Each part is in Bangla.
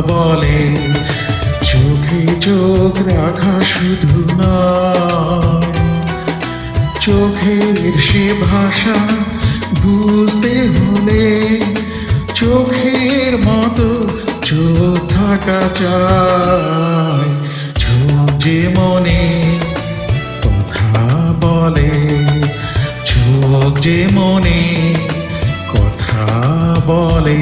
বলে। চোখে চোখ রাখা শুধু নয়, চোখের সে ভাষা বুঝতে হলে চোখের মতো চোখ থাকা চাই। চোখ যে মনে কথা বলে, চোখ যে মনে কথা বলে।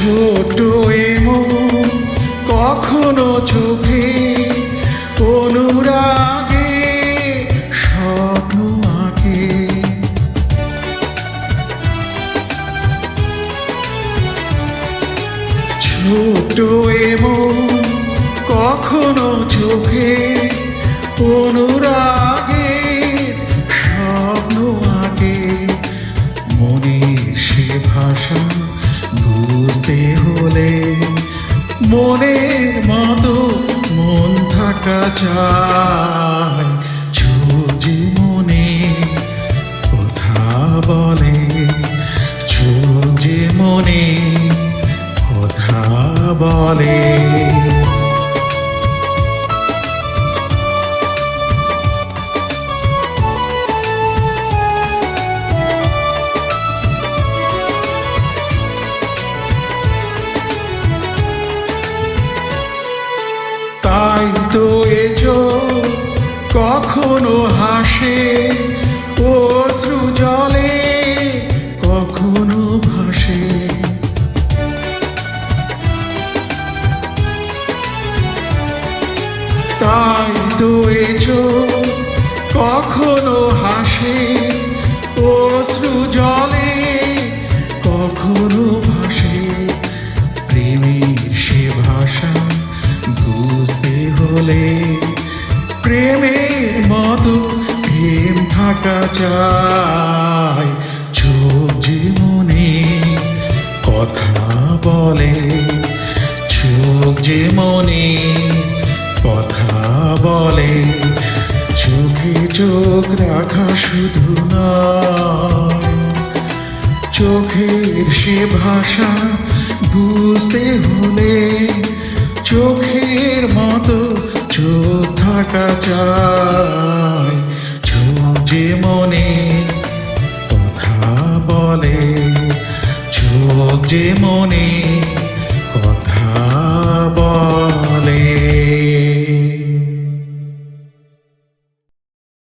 ছোট এমন কখনো চোখে অনুরাগে স্বপ্ন আঁকে। ছোট এমন কখনো চোখে অনুরাগে স্বপ্ন আঁকে। মনের সে ভাষা বুঝতে হলে মনের মতো মন থাকা চাই। চোখ যে মনে কথা বলে, চোখ যে মনে কথা বলে। তাই তো এ চোখ কখনো হাসে অশ্রু জলে, কখনো ভাসে। তাই তো এ চোখ কখনো হাসে অশ্রু জলে, কখনো ভাসে। প্রেমের সে ভাষা বুঝতে হলে প্রেমের মতো প্রেম থাকা চাই। চোখ যে মনে কথা বলে, চোখ যে মনে কথা বলে। চোখে চোখ রাখা শুধু নয়, চোখের সে ভাষা বুঝতে হলে চোখের মতো চোখ থাকা চাই। চোখ যে মনে কথা বলে, চোখ যে মনে